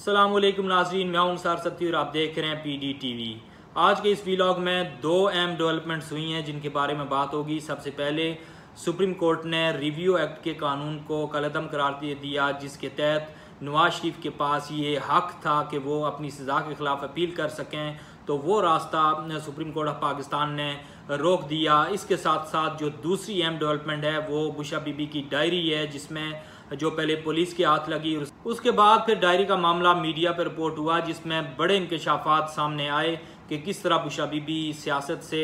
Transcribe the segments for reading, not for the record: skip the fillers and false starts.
अस्सलामुअलैकुम नाज़रीन, मैं हूं अंसार सत्ती और आप देख रहे हैं पीडी टीवी। आज के इस व्लॉग में दो अहम डेवलपमेंट्स हुई हैं जिनके बारे में बात होगी। सबसे पहले सुप्रीम कोर्ट ने रिव्यू एक्ट के कानून को कलअदम करार दे दिया, जिसके तहत नवाज शरीफ के पास ये हक था कि वो अपनी सज़ा के ख़िलाफ़ अपील कर सकें, तो वो रास्ता सुप्रीम कोर्ट ऑफ पाकिस्तान ने रोक दिया। इसके साथ साथ जो दूसरी अहम डेवलपमेंट है वो बुशरा बीबी की डायरी है, जिसमें जो पहले पुलिस के हाथ लगी, उसके बाद फिर डायरी का मामला मीडिया पर रिपोर्ट हुआ, जिसमें बड़े इंकशाफात सामने आए कि किस तरह बुशरा बीबी सियासत से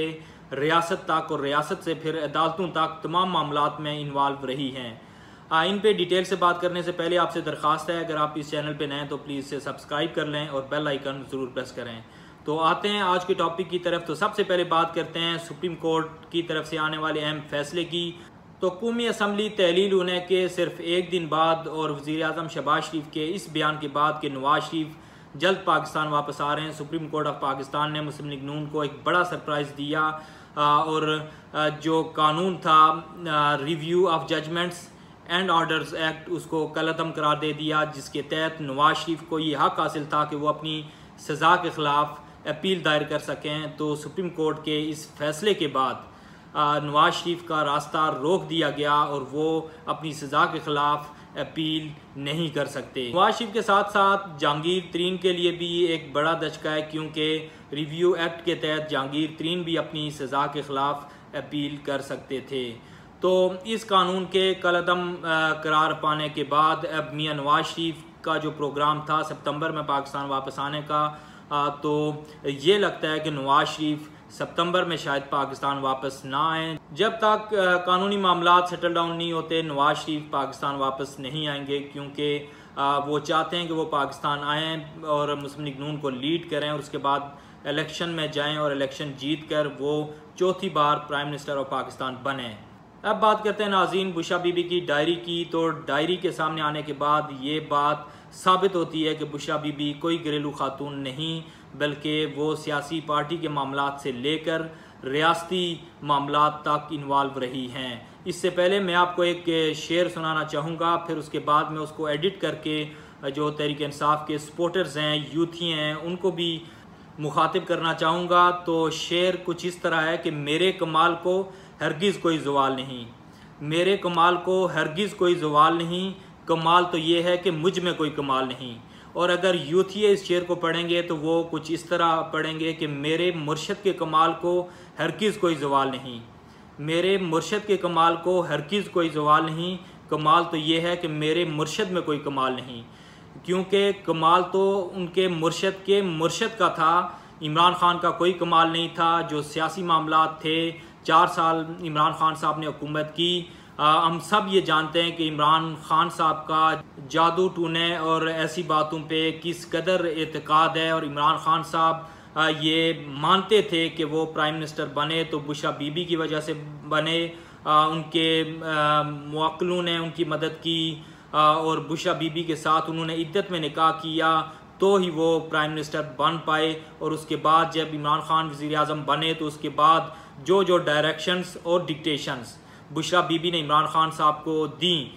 रियासत तक और रियासत से फिर अदालतों तक तमाम मामलात में इन्वॉल्व रही हैं। इन पे डिटेल से बात करने से पहले आपसे दरख्वास्त है, अगर आप इस चैनल पे नए हैं तो प्लीज़ से सब्सक्राइब कर लें और बेल आइकन ज़रूर प्रेस करें। तो आते हैं आज के टॉपिक की तरफ। तो सबसे पहले बात करते हैं सुप्रीम कोर्ट की तरफ से आने वाले अहम फैसले की। तो कौमी असम्बली तहलील होने के सिर्फ एक दिन बाद और वज़ीर आज़म शहबाज शरीफ के इस बयान के बाद कि नवाज शरीफ जल्द पाकिस्तान वापस आ रहे हैं, सुप्रीम कोर्ट ऑफ पाकिस्तान ने मुस्लिम लीग नून को एक बड़ा सरप्राइज़ दिया और जो कानून था Review of Judgments and Orders Act, उसको कलअदम करार दे दिया, जिसके तहत नवाज शरीफ को ये हक हासिल था कि वो अपनी सज़ा के ख़िलाफ़ अपील दायर कर सकें। तो सुप्रीम कोर्ट के इस फैसले के बाद नवाज शरीफ का रास्ता रोक दिया गया और वो अपनी सज़ा के ख़िलाफ़ अपील नहीं कर सकते। नवाज शरीफ के साथ साथ जहांगीर तरीन के लिए भी एक बड़ा दचका है, क्योंकि रिव्यू एक्ट के तहत जहांगीर तरीन भी अपनी सज़ा के ख़िलाफ़ अपील कर सकते थे। तो इस कानून के कलअदम करार पाने के बाद अब मियां नवाज शरीफ का जो प्रोग्राम था सितंबर में पाकिस्तान वापस आने का, तो ये लगता है कि नवाज शरीफ सितंबर में शायद पाकिस्तान वापस ना आए। जब तक कानूनी मामलात सेटल डाउन नहीं होते, नवाज शरीफ पाकिस्तान वापस नहीं आएंगे, क्योंकि वो चाहते हैं कि वो पाकिस्तान आएँ और मुस्लिम लीग नून को लीड करें और उसके बाद इलेक्शन में जाएं और इलेक्शन जीत कर वो चौथी बार प्राइम मिनिस्टर ऑफ पाकिस्तान बने। अब बात करते हैं नाज़रीन बुशरा बीबी की डायरी की। तो डायरी के सामने आने के बाद ये बात साबित होती है कि बुशरा बीबी कोई घरेलू खातून नहीं, बल्कि वो सियासी पार्टी के मामलात से लेकर रियासती मामलात तक इन्वॉल्व रही हैं। इससे पहले मैं आपको एक शेर सुनाना चाहूँगा, फिर उसके बाद मैं उसको एडिट करके जो तहरीक इंसाफ के सपोर्टर्स हैं, यूथी हैं, उनको भी मुखातिब करना चाहूँगा। तो शेर कुछ इस तरह है कि मेरे कमाल को हरगिज़ कोई ज़वाल नहीं, मेरे कमाल को हरगिज़ कोई ज़वाल नहीं, कमाल तो ये है कि मुझ में कोई कमाल नहीं। और अगर यूथिये इस शेर को पढ़ेंगे तो वो कुछ इस तरह पढ़ेंगे कि मेरे मुर्शद के कमाल को हरगिज़ कोई ज़वाल नहीं, मेरे मुर्शद के कमाल को हरगिज़ कोई ज़वाल नहीं, कमाल तो ये है कि मेरे मुर्शद में कोई कमाल नहीं। क्योंकि कमाल तो उनके मुर्शद के मुर्शद का था, इमरान खान का कोई कमाल नहीं था। जो सियासी मामलात थे, 4 साल इमरान खान साहब ने हुकूमत की। हम सब ये जानते हैं कि इमरान खान साहब का जादू टूने और ऐसी बातों पे किस कदर एतकाद है, और इमरान खान साहब ये मानते थे कि वो प्राइम मिनिस्टर बने तो बुशरा बीबी की वजह से बने। उनके मुवक्किलों ने उनकी मदद की और बुशरा बीबी के साथ उन्होंने इद्दत में निकाह किया, तो ही वो प्राइम मिनिस्टर बन पाए। और उसके बाद जब इमरान खान वज़ीर आज़म बने तो उसके बाद जो डायरेक्शंस और डिक्टेशंस बुशरा बीबी ने इमरान खान साहब को दी,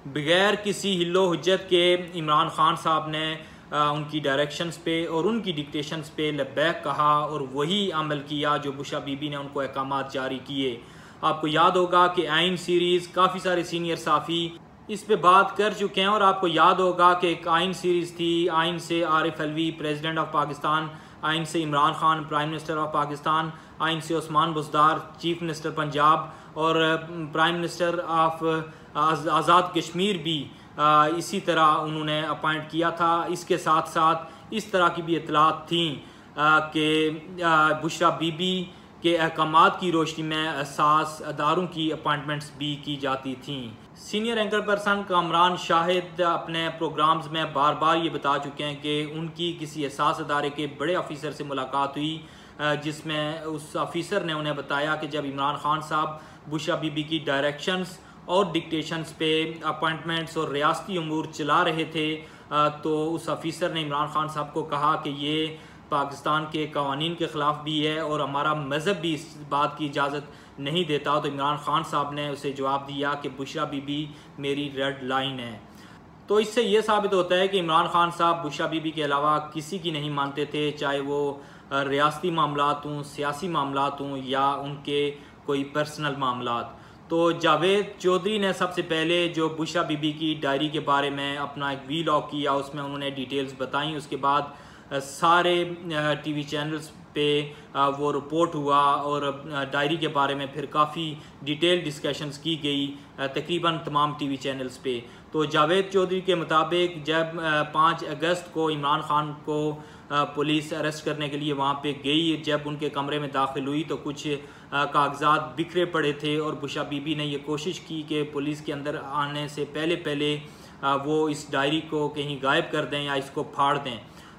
बगैर किसी हिल्लो हुज्जत के इमरान खान साहब ने उनकी डायरेक्शंस पे और उनकी डिक्टेशंस पे लब्बैक कहा और वही अमल किया जो बुशरा बीबी ने उनको अहकामात जारी किए। आपको याद होगा कि आइन सीरीज़ काफ़ी सारे सीनियर साफ़ी इस पे बात कर चुके हैं, और आपको याद होगा कि एक आइन सीरीज़ थी, आइन से आरिफ अलवी प्रेसिडेंट ऑफ पाकिस्तान, आइन से Imran Khan prime minister of Pakistan, आइन से उस्मान बुज़दार चीफ मिनिस्टर पंजाब और prime minister of Azad Kashmir भी इसी तरह उन्होंने अपॉइंट किया था। इसके साथ साथ इस तरह की भी इतलात थी कि बुशरा बीबी के अहकामात की रोशनी में असास अदारों की अपॉइंटमेंट्स भी की जाती थीं। Senior anchor person Kamran Shahid अपने प्रोग्राम्स में बार बार ये बता चुके हैं कि उनकी किसी असास अदारे के बड़े ऑफिसर से मुलाकात हुई, जिसमें उस ऑफिसर ने उन्हें बताया कि जब इमरान खान साहब बुशरा बीबी की डायरेक्शंस और डिक्टेशंस पे अपॉइंटमेंट्स और रियासती उमूर चला रहे थे, तो उस ऑफिसर ने इमरान खान साहब को कहा कि ये पाकिस्तान के कवानीन के ख़िलाफ़ भी है और हमारा मज़हब भी इस बात की इजाज़त नहीं देता। तो इमरान खान साहब ने उसे जवाब दिया कि बुशरा बीबी मेरी रेड लाइन है। तो इससे ये साबित होता है कि इमरान खान साहब बुशरा बीबी के अलावा किसी की नहीं मानते थे, चाहे वो रियासती मामलात हों, सियासी मामलात हों या उनके कोई पर्सनल मामलात। तो जावेद चौधरी ने सबसे पहले जो बुशरा बीबी की डायरी के बारे में अपना एक वीलॉग किया, उसमें उन्होंने डिटेल्स बताई। उसके बाद सारे टीवी चैनल्स पे वो रिपोर्ट हुआ और डायरी के बारे में फिर काफ़ी डिटेल डिस्कशंस की गई तकरीबन तमाम टीवी चैनल्स पे। तो जावेद चौधरी के मुताबिक जब 5 अगस्त को इमरान खान को पुलिस अरेस्ट करने के लिए वहाँ पे गई, जब उनके कमरे में दाखिल हुई तो कुछ कागजात बिखरे पड़े थे और बुशरा बीबी ने ये कोशिश की कि पुलिस के अंदर आने से पहले वो इस डायरी को कहीं गायब कर दें या इसको फाड़ दें।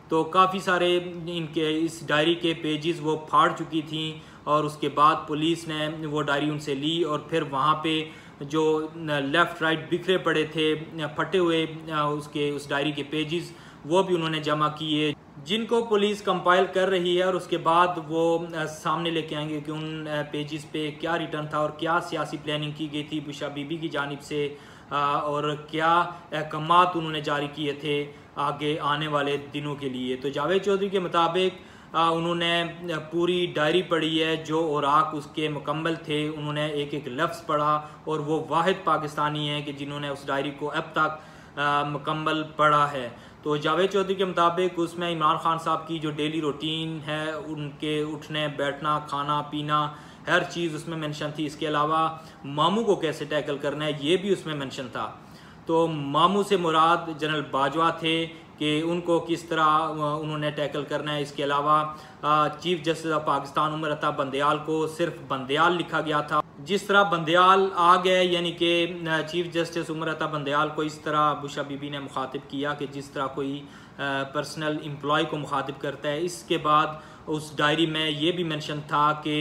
तो काफ़ी सारे इनके इस डायरी के पेजेस वो फाड़ चुकी थी और उसके बाद पुलिस ने वो डायरी उनसे ली और फिर वहाँ पे जो लेफ़्ट राइट बिखरे पड़े थे फटे हुए उस डायरी के पेजेस वो भी उन्होंने जमा किए, जिनको पुलिस कंपाइल कर रही है और उसके बाद वो सामने लेके आएंगे कि उन पेजेस पे क्या रिटर्न था और क्या सियासी प्लानिंग की गई थी बुशरा बीबी की जानिब से और क्या अहकामात उन्होंने जारी किए थे आगे आने वाले दिनों के लिए। तो जावेद चौधरी के मुताबिक उन्होंने पूरी डायरी पढ़ी है, जो औराक उसके मुकम्मल थे उन्होंने एक एक लफ्ज़ पढ़ा और वो वाहिद पाकिस्तानी हैं कि जिन्होंने उस डायरी को अब तक मुकम्मल पढ़ा है। तो जावेद चौधरी के मुताबिक उसमें इमरान खान साहब की जो डेली रूटीन है, उनके उठने बैठना खाना पीना हर चीज़ उसमें मेंशन थी। इसके अलावा मामू को कैसे टैकल करना है ये भी उसमें मेंशन था। तो मामू से मुराद जनरल बाजवा थे कि उनको किस तरह उन्होंने टैकल करना है। इसके अलावा Chief Justice of Pakistan Umar Ata Bandial को सिर्फ बंदयाल लिखा गया था। जिस तरह बंदयाल आ गए, यानी कि चीफ जस्टिस उमर अता बंदयाल को इस तरह बुशरा बीबी ने मुखातिब किया कि जिस तरह कोई पर्सनल एम्प्लॉय को मुखातिब करता है। इसके बाद उस डायरी में ये भी मेंशन था कि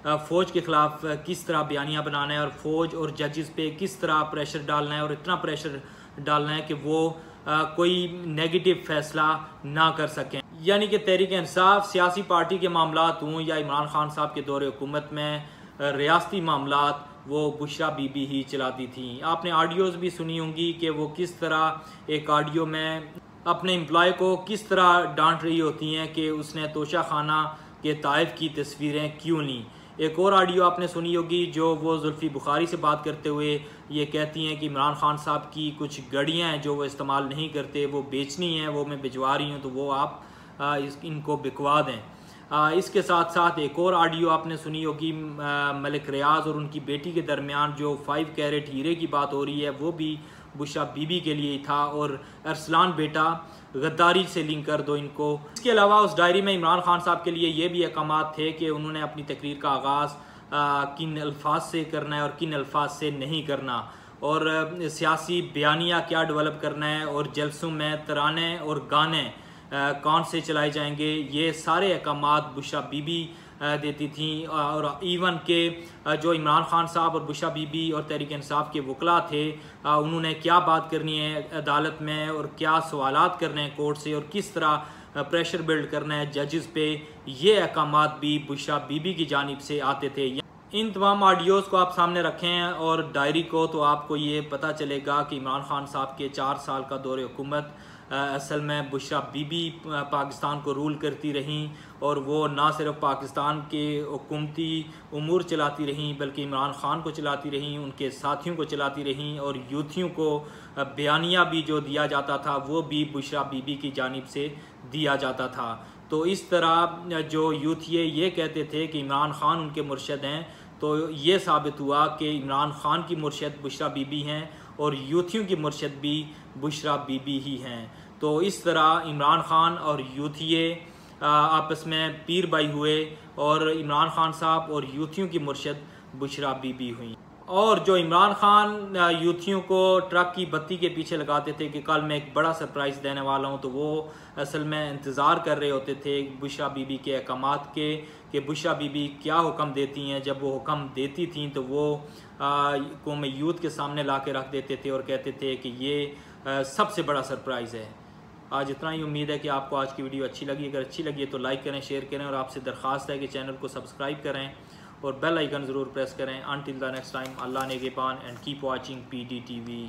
फ़ौज के ख़िलाफ़ किस तरह बयानियाँ बनाना है और फ़ौज और जजेस पे किस तरह प्रेशर डालना है और इतना प्रेशर डालना है कि वो कोई नेगेटिव फैसला ना कर सकें। यानी कि तहरीक इंसाफ सियासी पार्टी के मामलात हों या इमरान खान साहब के दौरे हुकूमत में रियासती मामलात वो बुशरा बीबी ही चलाती थी। आपने ऑडियोज़ भी सुनी होंगी कि वो किस तरह एक ऑडियो में अपने एम्प्लॉय को किस तरह डांट रही होती हैं कि उसने तोशा खाना के ताइफ की तस्वीरें क्यों लीं। एक और ऑडियो आपने सुनी होगी जो वो जुल्फ़ी बुखारी से बात करते हुए ये कहती हैं कि इमरान खान साहब की कुछ घड़ियाँ हैं जो वो इस्तेमाल नहीं करते, वो बेचनी हैं, वो मैं भिजवा रही हूँ तो वो आप इनको बिकवा दें। इसके साथ साथ एक और ऑडियो आपने सुनी होगी मलिक रियाज और उनकी बेटी के दरमियान जो 5 कैरेट हीरे की बात हो रही है, वो भी बुशरा बीबी के लिए था और अरसलान बेटा गद्दारी से लिंक कर दो इनको। इसके अलावा उस डायरी में इमरान खान साहब के लिए ये भी अहकामात थे कि उन्होंने अपनी तकरीर का आगाज़ किन अल्फाज से करना है और किन अल्फाज से नहीं करना, और सियासी बयानिया क्या डेवलप करना है और जलसों में तराने और गाने कौन से चलाए जाएंगे, ये सारे अहकामात बुशरा बीबी देती थी। और इवन के जो इमरान खान साहब और बुशरा बीबी और तहरीक इंसाफ के वकला थे, उन्होंने क्या बात करनी है अदालत में और क्या सवालात करने हैं कोर्ट से और किस तरह प्रेशर बिल्ड करना है जजेस पे, ये अहकामात भी बुशरा बीबी की जानिब से आते थे। इन तमाम ऑडियोज़ को आप सामने रखें और डायरी को, तो आपको ये पता चलेगा कि इमरान खान साहब के 4 साल का दौरे हुकूमत असल में बुशरा बीबी पाकिस्तान को रूल करती रहीं और वो ना सिर्फ पाकिस्तान के हुकूमती उमूर चलाती रहीं बल्कि इमरान खान को चलाती रहीं, उनके साथियों को चलाती रहीं और यूथियों को बयानिया भी जो दिया जाता था वो भी बुशरा बीबी की जानिब से दिया जाता था। तो इस तरह जो यूथिये ये कहते थे कि इमरान खान उनके मुर्शद हैं, तो ये साबित हुआ कि इमरान खान की मुर्शद बुशरा बीबी हैं और यूथियों की मुर्शद भी बुशरा बीबी ही हैं। तो इस तरह इमरान खान और यूथिये आपस में पीर भाई हुए और इमरान खान साहब और यूथियों की मुर्शद बुशरा बीबी हुई। और जो इमरान खान यूथियों को ट्रक की बत्ती के पीछे लगाते थे कि कल मैं एक बड़ा सरप्राइज़ देने वाला हूं, तो वो असल में इंतज़ार कर रहे होते थे बुशरा बीबी के अहकामात के कि बुशरा बीबी क्या हुक्म देती हैं। जब वो हुक्म देती थीं तो वो कौम यूथ के सामने ला के रख देते थे और कहते थे कि ये सबसे बड़ा सरप्राइज़ है। आज इतना ही। उम्मीद है कि आपको आज की वीडियो अच्छी लगी। अगर अच्छी लगी है तो लाइक करें, शेयर करें और आपसे दरख्वास्त है कि चैनल को सब्सक्राइब करें और बेल आइकन ज़रूर प्रेस करें। अनटिल द नेक्स्ट टाइम, अल्लाह नेगेबान and keep watching PD TV।